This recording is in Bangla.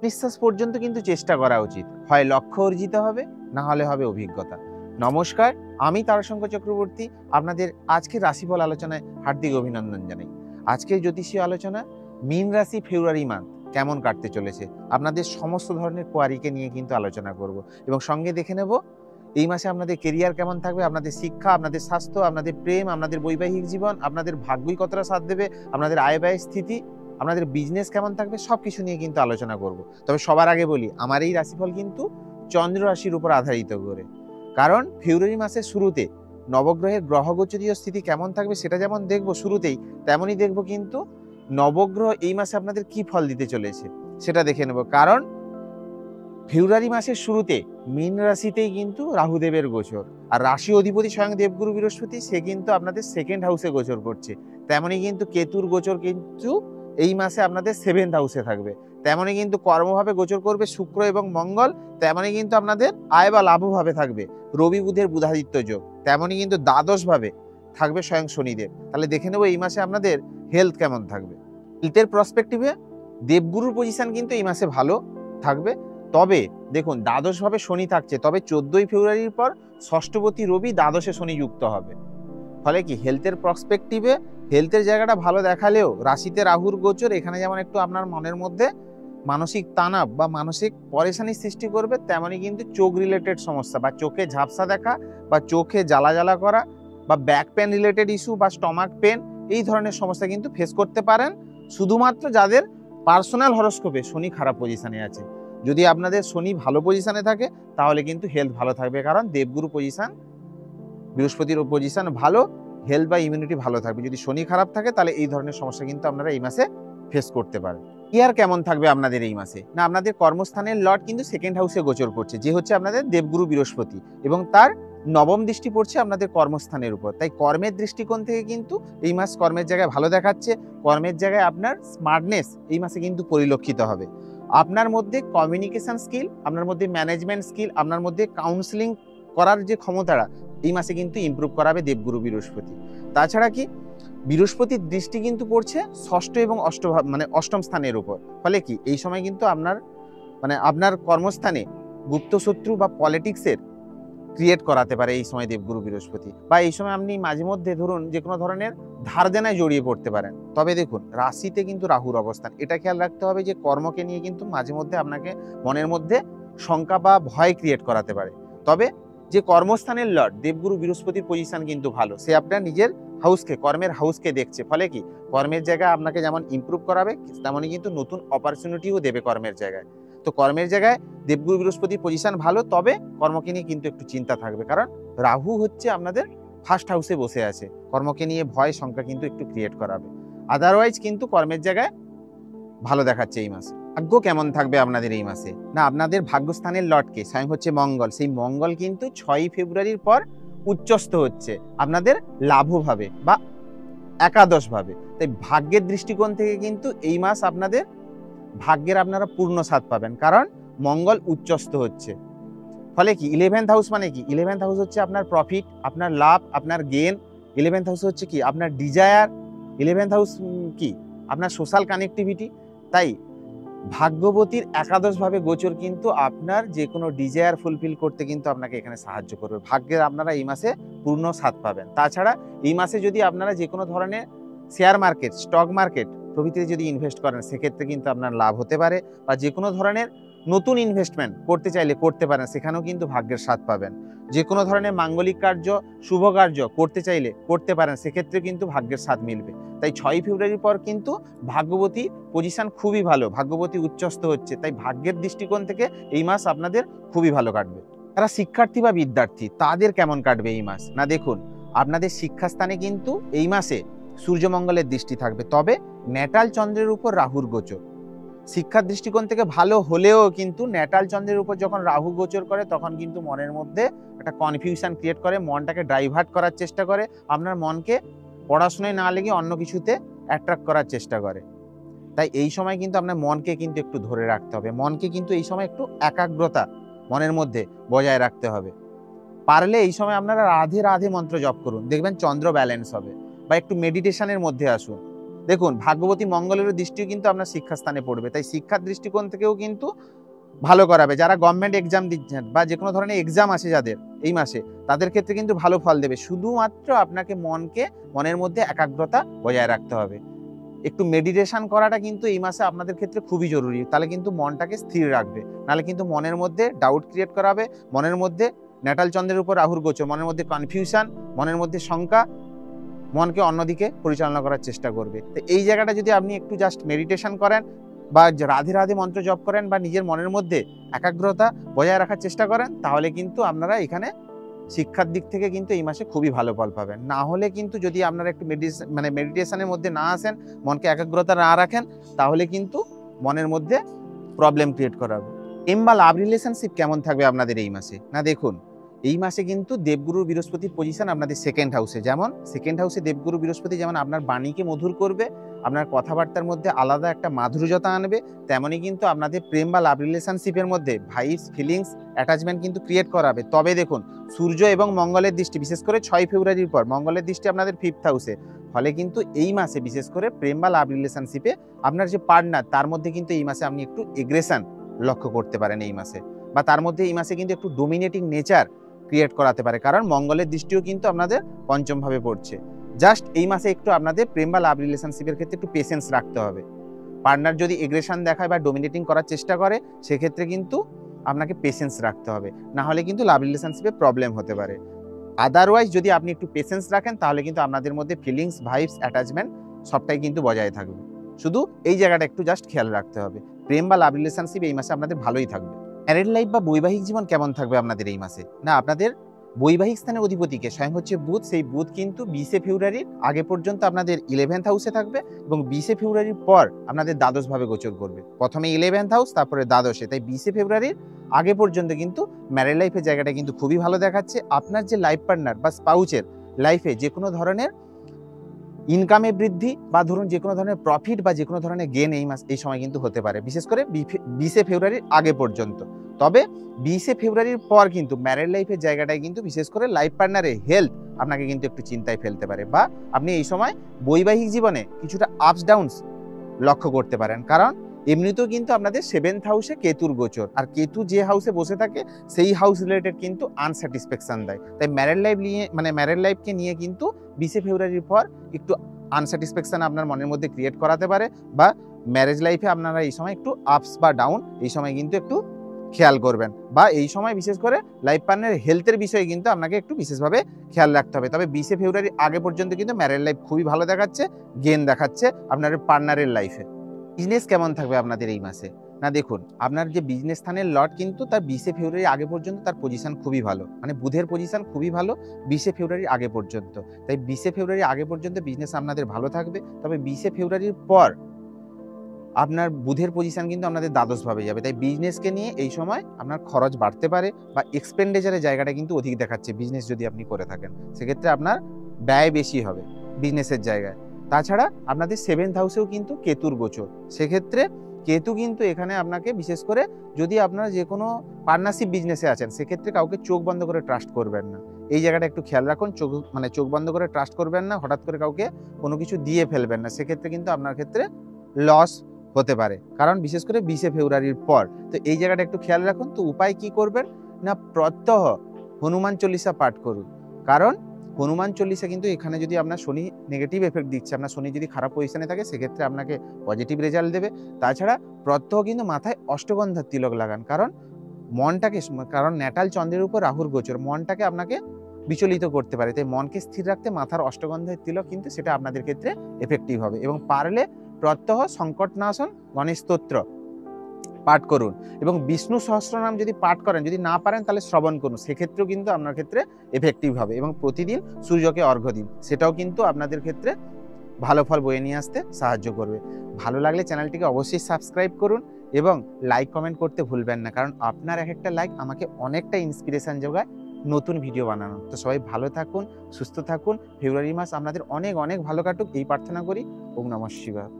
নিঃশ্বাস পর্যন্ত কিন্তু চেষ্টা করা উচিত। হয় লক্ষ্য অর্জিত হবে, না হলে হবে অভিজ্ঞতা। নমস্কার, আমি তারাশঙ্কর চক্রবর্তী আপনাদের আজকের রাশিফল আলোচনায় হার্দিক অভিনন্দন জানাই। আজকের জ্যোতিষীয় আলোচনা মীন রাশি ফেব্রুয়ারি মান্থ কেমন কাটতে চলেছে, আপনাদের সমস্ত ধরনের কোয়ারিকে নিয়ে কিন্তু আলোচনা করব এবং সঙ্গে দেখে নেব এই মাসে আপনাদের কেরিয়ার কেমন থাকবে, আপনাদের শিক্ষা, আপনাদের স্বাস্থ্য, আপনাদের প্রেম, আপনাদের বৈবাহিক জীবন, আপনাদের ভাগ্যই কতটা সাথ দেবে, আপনাদের আয় ব্যয় স্থিতি, আপনাদের বিজনেস কেমন থাকবে, সবকিছু নিয়ে কিন্তু আলোচনা করব। তবে সবার আগে বলি, আমার এই রাশিফল কিন্তু চন্দ্র রাশির উপর আধারিত করে, কারণ ফেব্রুয়ারি মাসের শুরুতে নবগ্রহের গ্রহগোচরীয় স্থিতি কেমন থাকবে সেটা যেমন দেখব শুরুতেই, তেমনই দেখব কিন্তু নবগ্রহ এই মাসে আপনাদের কি ফল দিতে চলেছে সেটা দেখে নেব। কারণ ফেব্রুয়ারি মাসের শুরুতে মীন রাশিতেই কিন্তু রাহুদেবের গোচর, আর রাশি অধিপতি স্বয়ং দেবগুরু বৃহস্পতি, সে কিন্তু আপনাদের সেকেন্ড হাউসে গোচর করছে। তেমনই কিন্তু কেতুর গোচর কিন্তু এই মাসে আপনাদের সেভেন্থ হাউসে থাকবে। তেমনই কিন্তু কর্মভাবে গোচর করবে শুক্র এবং মঙ্গল। তেমনই কিন্তু আপনাদের আয় বা লাভভাবে থাকবে রবি বুধের বুধাদিত্য যোগ। তেমনই কিন্তু দ্বাদশ ভাবে থাকবে স্বয়ং শনিদেব। তাহলে দেখে নেব এই মাসে আপনাদের হেলথ কেমন থাকবে। হেলথের প্রসপেক্টিভে দেবগুরুর পজিশন কিন্তু এই মাসে ভালো থাকবে। তবে দেখুন, দ্বাদশ ভাবে শনি থাকছে, তবে 14ই ফেব্রুয়ারির পর ষষ্ঠপতি রবি দ্বাদশে শনি যুক্ত হবে। ফলে কি হেলথের প্রসপেক্টিভে হেলথের জায়গাটা ভালো দেখালেও রাশিতে রাহুর গোচর এখানে যেমন একটু আপনার মনের মধ্যে মানসিক তানাব বা মানসিক পরেশানির সৃষ্টি করবে, তেমনই কিন্তু চোখ রিলেটেড সমস্যা বা চোখে ঝাপসা দেখা বা চোখে জ্বালা জ্বালা করা বা ব্যাক পেন রিলেটেড ইস্যু বা স্টমাক পেন, এই ধরনের সমস্যা কিন্তু ফেস করতে পারেন শুধুমাত্র যাদের পার্সোনাল হরোস্কোপে শনি খারাপ পজিশনে আছে। যদি আপনাদের শনি ভালো পজিশনে থাকে তাহলে কিন্তু হেলথ ভালো থাকবে, কারণ দেবগুরু পজিশন, বৃহস্পতির পজিশন ভালো, হেলথ বা ইমিউনিটি ভালো থাকবে। যদি শনি খারাপ থাকে তাহলে এই ধরনের সমস্যা কিন্তু আপনারা এই মাসে ফেস করতে পারেন। কেয়ার কেমন থাকবে আপনাদের এই মাসে, না আপনাদের কর্মস্থানের লর্ড কিন্তু সেকেন্ড হাউসে গোচর করছে, যে হচ্ছে আপনাদের দেবগুরু বৃহস্পতি, এবং তার নবম দৃষ্টি পড়ছে আপনাদের কর্মস্থানের উপর। তাই কর্মের দৃষ্টিকোণ থেকে কিন্তু এই মাস কর্মের জায়গায় ভালো দেখাচ্ছে। কর্মের জায়গায় আপনার স্মার্টনেস এই মাসে কিন্তু পরিলক্ষিত হবে। আপনার মধ্যে কমিউনিকেশন স্কিল, আপনার মধ্যে ম্যানেজমেন্ট স্কিল, আপনার মধ্যে কাউন্সিলিং করার যে ক্ষমতাটা এই মাসে কিন্তু ইমপ্রুভ করাবে দেবগুরু বৃহস্পতি। তাছাড়া কি বৃহস্পতির দৃষ্টি কিন্তু পড়ছে ষষ্ঠ এবং অষ্টম স্থানের উপর। ফলে কি এই সময় কিন্তু আপনার কর্মস্থানে গুপ্তশত্রু বা পলিটিক্সের ক্রিয়েট করাতে পারে এই সময় দেবগুরু বৃহস্পতি, বা এই সময় আপনি মাঝে মধ্যে ধরুন যে কোনো ধরনের ধার দেনায় জড়িয়ে পড়তে পারেন। তবে দেখুন, রাশিতে কিন্তু রাহুর অবস্থান, এটা খেয়াল রাখতে হবে যে কর্মকে নিয়ে কিন্তু মাঝে মধ্যে আপনাকে মনের মধ্যে শঙ্কা বা ভয় ক্রিয়েট করাতে পারে। তবে যে কর্মস্থানের লর্ড দেবগুরু বৃহস্পতির পজিশন কিন্তু ভালো, সে আপনার নিজের হাউসকে, কর্মের হাউসকে দেখছে। ফলে কি কর্মের জায়গায় আপনাকে যেমন ইমপ্রুভ করাবে, তেমনই কিন্তু নতুন অপরচুনিটিও দেবে কর্মের জায়গায়। তো কর্মের জায়গায় দেবগুরু বৃহস্পতির পজিশন ভালো, তবে কর্মকে নিয়ে কিন্তু একটু চিন্তা থাকবে, কারণ রাহু হচ্ছে আপনাদের ফার্স্ট হাউসে বসে আছে, কর্মকে নিয়ে ভয় সংখ্যা কিন্তু একটু ক্রিয়েট করাবে। আদারওয়াইজ কিন্তু কর্মের জায়গায় ভালো দেখাচ্ছে এই মাসে। ভাগ্য কেমন থাকবে আপনাদের এই মাসে, না আপনাদের ভাগ্যস্থানের লর্ডকে স্বয়ং হচ্ছে মঙ্গল, সেই মঙ্গল কিন্তু 6ই ফেব্রুয়ারির পর উচ্চস্থ হচ্ছে আপনাদের লাভভাবে বা একাদশ ভাবে। তাই ভাগ্যের দৃষ্টিকোণ থেকে কিন্তু এই মাস আপনাদের ভাগ্যের আপনারা পূর্ণ স্বাদ পাবেন, কারণ মঙ্গল উচ্চস্থ হচ্ছে। ফলে কি 11th হাউস মানে কি, 11th হাউস হচ্ছে আপনার প্রফিট, আপনার লাভ, আপনার গেন। 11th হাউস হচ্ছে কি আপনার ডিজায়ার। 11th হাউস কি আপনার সোশ্যাল কানেক্টিভিটি। তাই ভাগ্যবতীর একাদশ ভাবে গোচর কিন্তু আপনার যে কোনো ডিজায়ার ফুলফিল করতে কিন্তু আপনাকে এখানে সাহায্য করবে। ভাগ্যের আপনারা এই মাসে পূর্ণ স্বাদ পাবেন। তাছাড়া এই মাসে যদি আপনারা যে কোনো ধরনের শেয়ার মার্কেট, স্টক মার্কেট প্রভৃতিতে যদি ইনভেস্ট করেন, সেক্ষেত্রে কিন্তু আপনার লাভ হতে পারে, বা যে কোনো ধরনের নতুন ইনভেস্টমেন্ট করতে চাইলে করতে পারেন, সেখানেও কিন্তু ভাগ্যের স্বাদ পাবেন। যে কোনো ধরনের মাঙ্গলিক কার্য, শুভ কার্য করতে চাইলে করতে পারেন, সেক্ষেত্রে কিন্তু ভাগ্যের স্বাদ মিলবে। তাই 6ই ফেব্রুয়ারির পর কিন্তু ভাগ্যবতী পজিশন খুবই ভালো, ভাগ্যবতী উচ্চস্থ হচ্ছে। তাই ভাগ্যের দৃষ্টিকোণ থেকে এই মাস আপনাদের খুবই ভালো কাটবে। যারা শিক্ষার্থী বা বিদ্যার্থী তাদের কেমন কাটবে এই মাস, না দেখুন, আপনাদের শিক্ষাস্থানে কিন্তু এই মাসে সূর্যমঙ্গলের দৃষ্টি থাকবে, তবে ন্যাটাল চন্দ্রের উপর রাহুর গোচর শিক্ষার দৃষ্টিকোণ থেকে ভালো হলেও কিন্তু ন্যাটাল চন্দ্রের উপর যখন রাহু গোচর করে তখন কিন্তু মনের মধ্যে একটা কনফিউশন ক্রিয়েট করে, মনটাকে ডাইভার্ট করার চেষ্টা করে, আপনার মনকে পড়াশোনায় না লেগে অন্য কিছুতে অ্যাট্রাক্ট করার চেষ্টা করে। তাই এই সময় কিন্তু আপনার মনকে কিন্তু একটু ধরে রাখতে হবে, মনকে কিন্তু এই সময় একটু একাগ্রতা মনের মধ্যে বজায় রাখতে হবে। পারলে এই সময় আপনারা রাধে রাধে মন্ত্র জপ করুন, দেখবেন চন্দ্র ব্যালেন্স হবে। বা একটু মেডিটেশনের মধ্যে আসুন, দেখুন ভাগ্যবতী মঙ্গলের দৃষ্টিও কিন্তু আপনার শিক্ষাস্থানে পড়বে, তাই শিক্ষার দৃষ্টিকোণ থেকেও কিন্তু ভালো করাবে। যারা গভর্নমেন্ট এক্সাম দিচ্ছেন বা যে কোনো ধরনের এক্সাম আছে যাদের এই মাসে, তাদের ক্ষেত্রে কিন্তু ভালো ফল দেবে। শুধুমাত্র আপনাকে মনের মধ্যে একাগ্রতা বজায় রাখতে হবে। একটু মেডিটেশন করাটা কিন্তু এই মাসে আপনাদের ক্ষেত্রে খুবই জরুরি, তাহলে কিন্তু মনটাকে স্থির রাখবে। নাহলে কিন্তু মনের মধ্যে ডাউট ক্রিয়েট করাবে, মনের মধ্যে ন্যাটাল চন্দ্রের উপর রাহুর গোচর, মনের মধ্যে কনফিউশন, মনের মধ্যে শঙ্কা, মনকে অন্যদিকে পরিচালনা করার চেষ্টা করবে। তো এই জায়গাটা যদি আপনি একটু জাস্ট মেডিটেশন করেন বা রাধে রাধে মন্ত্র জপ করেন বা নিজের মনের মধ্যে একাগ্রতা বজায় রাখার চেষ্টা করেন, তাহলে কিন্তু আপনারা এখানে শিক্ষার দিক থেকে কিন্তু এই মাসে খুবই ভালো ফল পাবেন। না হলে কিন্তু যদি আপনারা একটু মেডিটেশনের মধ্যে না আসেন, মনকে একাগ্রতা না রাখেন, তাহলে কিন্তু মনের মধ্যে প্রবলেম ক্রিয়েট করাবে। বা লাভ রিলেশনশিপ কেমন থাকবে আপনাদের এই মাসে? না দেখুন, এই মাসে কিন্তু দেবগুরু বৃহস্পতির পজিশন আপনাদের সেকেন্ড হাউসে, যেমন সেকেন্ড হাউসে দেবগুরু বৃহস্পতি যেমন আপনার বাণীকে মধুর করবে, আপনার কথাবার্তার মধ্যে আলাদা একটা মাধুর্যতা আনবে, তেমনই কিন্তু আপনাদের প্রেম বা লাভ রিলেশনশিপের মধ্যে ভাইবস, ফিলিংস, অ্যাটাচমেন্ট কিন্তু ক্রিয়েট করাবে। তবে দেখুন, সূর্য এবং মঙ্গলের দৃষ্টি, বিশেষ করে 6 ফেব্রুয়ারির পর মঙ্গলের দৃষ্টি আপনাদের ফিফথ হাউসে, ফলে কিন্তু এই মাসে বিশেষ করে প্রেম বা লাভ রিলেশনশিপে আপনার যে পার্টনার, তার মধ্যে কিন্তু এই মাসে আপনি একটু এগ্রেশন লক্ষ্য করতে পারেন এই মাসে, বা তার মধ্যে এই মাসে কিন্তু একটু ডোমিনেটিং নেচার ক্রিয়েট করাতে পারে, কারণ মঙ্গলের দৃষ্টিও কিন্তু আপনাদের পঞ্চম ভাবে পড়ছে। জাস্ট এই মাসে একটু আপনাদের প্রেম বা লাভ রিলেশনশিপের ক্ষেত্রে একটু পেশেন্স রাখতে হবে। পার্টনার যদি এগ্রেশন দেখায় বা ডোমিনেটিং করার চেষ্টা করে, সেক্ষেত্রে কিন্তু আপনাকে পেশেন্স রাখতে হবে, না হলে কিন্তু লাভ রিলেশনশিপে প্রবলেম হতে পারে। আদারওয়াইজ যদি আপনি একটু পেশেন্স রাখেন, তাহলে কিন্তু আপনাদের মধ্যে ফিলিংস, ভাইবস, অ্যাটাচমেন্ট সবটাই কিন্তু বজায় থাকবে। শুধু এই জায়গাটা একটু জাস্ট খেয়াল রাখতে হবে। প্রেম বা লাভ রিলেশনশিপ এই মাসে আপনাদের ভালোই থাকবে। ম্যারিড লাইফ বা বৈবাহিক জীবন কেমন থাকবে আপনাদের এই মাসে? না আপনাদের বৈবাহিক স্থানের অধিপতিকে স্বয়ং হচ্ছে বুধ, সেই বুধ কিন্তু 20 ফেব্রুয়ারির আগে পর্যন্ত আপনাদের 11th হাউসে থাকবে এবং 20 ফেব্রুয়ারির পর আপনাদের দ্বাদশ ভাবে গোচর করবে। প্রথমে 11th হাউস, তারপরে দ্বাদশে। তাই 20 ফেব্রুয়ারির আগে পর্যন্ত কিন্তু ম্যারিড লাইফের জায়গাটা কিন্তু খুবই ভালো দেখাচ্ছে। আপনার যে লাইফ পার্টনার বা স্পাউচের লাইফে যে কোনো ধরনের ইনকামে বৃদ্ধি বা ধরুন যে কোনো ধরনের প্রফিট বা যে কোনো ধরনের গেন এই সময় কিন্তু হতে পারে, বিশেষ করে 20 ফেব্রুয়ারির আগে পর্যন্ত। তবে 20 ফেব্রুয়ারির পর কিন্তু ম্যারিড লাইফের জায়গাটায় কিন্তু বিশেষ করে লাইফ পার্টনারের হেলথ আপনাকে কিন্তু একটু চিন্তায় ফেলতে পারে, বা আপনি এই সময় বৈবাহিক জীবনে কিছুটা আপস ডাউনস লক্ষ্য করতে পারেন। কারণ এমনিতেও কিন্তু আপনাদের 7th হাউসে কেতুর গোচর, আর কেতু যে হাউসে বসে থাকে সেই হাউস রিলেটেড কিন্তু আনস্যাটিসফ্যাকশন দেয়। তাই ম্যারিড লাইফকে নিয়ে কিন্তু 20 ফেব্রুয়ারির পর একটু আনস্যাটিসফ্যাকশন আপনার মনের মধ্যে ক্রিয়েট করাতে পারে, বা ম্যারেজ লাইফে আপনারা এই সময় একটু আপস বা ডাউন এই সময় কিন্তু একটু খেয়াল করবেন, বা এই সময় বিশেষ করে লাইফ পার্টনারের হেলথের বিষয়ে কিন্তু আপনাকে একটু বিশেষভাবে খেয়াল রাখতে হবে। তবে 20 ফেব্রুয়ারি আগে পর্যন্ত কিন্তু ম্যারিড লাইফ খুবই ভালো দেখাচ্ছে, গেন দেখাচ্ছে আপনার পার্টনারের লাইফে। বিজনেস কেমন থাকবে আপনাদের এই মাসে? না দেখুন, আপনার যে বিজনেস স্থানের লট কিন্তু তার 20 ফেব্রুয়ারি আগে পর্যন্ত তার পজিশন খুবই ভালো, মানে বুধের পজিশন খুবই ভালো 20 ফেব্রুয়ারি আগে পর্যন্ত। তাই 20 ফেব্রুয়ারি আগে পর্যন্ত বিজনেস আপনাদের ভালো থাকবে। তবে 20 ফেব্রুয়ারির পর আপনার বুধের পজিশন কিন্তু আপনাদের দ্বাদশভাবে যাবে, তাই বিজনেসকে নিয়ে এই সময় আপনার খরচ বাড়তে পারে, বা এক্সপেন্ডিচারের জায়গাটা কিন্তু অধিক দেখাচ্ছে। বিজনেস যদি আপনি করে থাকেন, সেক্ষেত্রে আপনার ব্যয় বেশি হবে বিজনেসের জায়গায়। তাছাড়া আপনাদের 7th হাউসেও কিন্তু কেতুর গোচর, সেক্ষেত্রে কেতু কিন্তু এখানে আপনাকে বিশেষ করে যদি আপনারা যে কোনো পার্টনারশিপ বিজনেসে আছেন, সেক্ষেত্রে কাউকে চোখ বন্ধ করে ট্রাস্ট করবেন না। এই জায়গাটা একটু খেয়াল রাখুন। চোখ বন্ধ করে ট্রাস্ট করবেন না, হঠাৎ করে কাউকে কোনো কিছু দিয়ে ফেলবেন না, সেক্ষেত্রে কিন্তু আপনার ক্ষেত্রে লস হতে পারে, কারণ বিশেষ করে 20 ফেব্রুয়ারির পর। তো এই জায়গাটা একটু খেয়াল রাখুন। তো উপায় কি করবেন? না প্রত্যহ হনুমান চল্লিশা পাঠ করুন, কারণ হনুমান চল্লিশা কিন্তু এখানে যদি আপনার শনি নেগেটিভ এফেক্ট দিচ্ছে, আপনার শনি যদি খারাপ পজিশনে থাকে, সেক্ষেত্রে আপনাকে পজিটিভ রেজাল্ট দেবে। তাছাড়া প্রত্যহ কিন্তু মাথায় অষ্টগন্ধার তিলক লাগান, কারণ ন্যাটাল চন্দ্রের উপর রাহুর গোচর মনটাকে আপনাকে বিচলিত করতে পারে। তাই মনকে স্থির রাখতে মাথার অষ্টগন্ধার তিলক কিন্তু সেটা আপনাদের ক্ষেত্রে এফেক্টিভ হবে। এবং পারলে প্রত্যহ সংকটনাশন গণেশ স্তোত্র পাঠ করুন, এবং বিষ্ণু সহস্রনাম যদি পাঠ করেন, যদি না পারেন তাহলে শ্রবণ করুন, সেক্ষেত্রেও কিন্তু আপনার ক্ষেত্রে এফেক্টিভ হবে। এবং প্রতিদিন সূর্যকে অর্ঘ্য দিন, সেটাও কিন্তু আপনাদের ক্ষেত্রে ভালো ফল বয়ে নিয়ে আসতে সাহায্য করবে। ভালো লাগলে চ্যানেলটিকে অবশ্যই সাবস্ক্রাইব করুন এবং লাইক কমেন্ট করতে ভুলবেন না, কারণ আপনার এক একটা লাইক আমাকে অনেকটা ইন্সপিরেশন যোগায় নতুন ভিডিও বানানো। তো সবাই ভালো থাকুন, সুস্থ থাকুন। ফেব্রুয়ারি মাস আপনাদের অনেক অনেক ভালো কাটুক এই প্রার্থনা করি। ওম নমঃ শিবায়।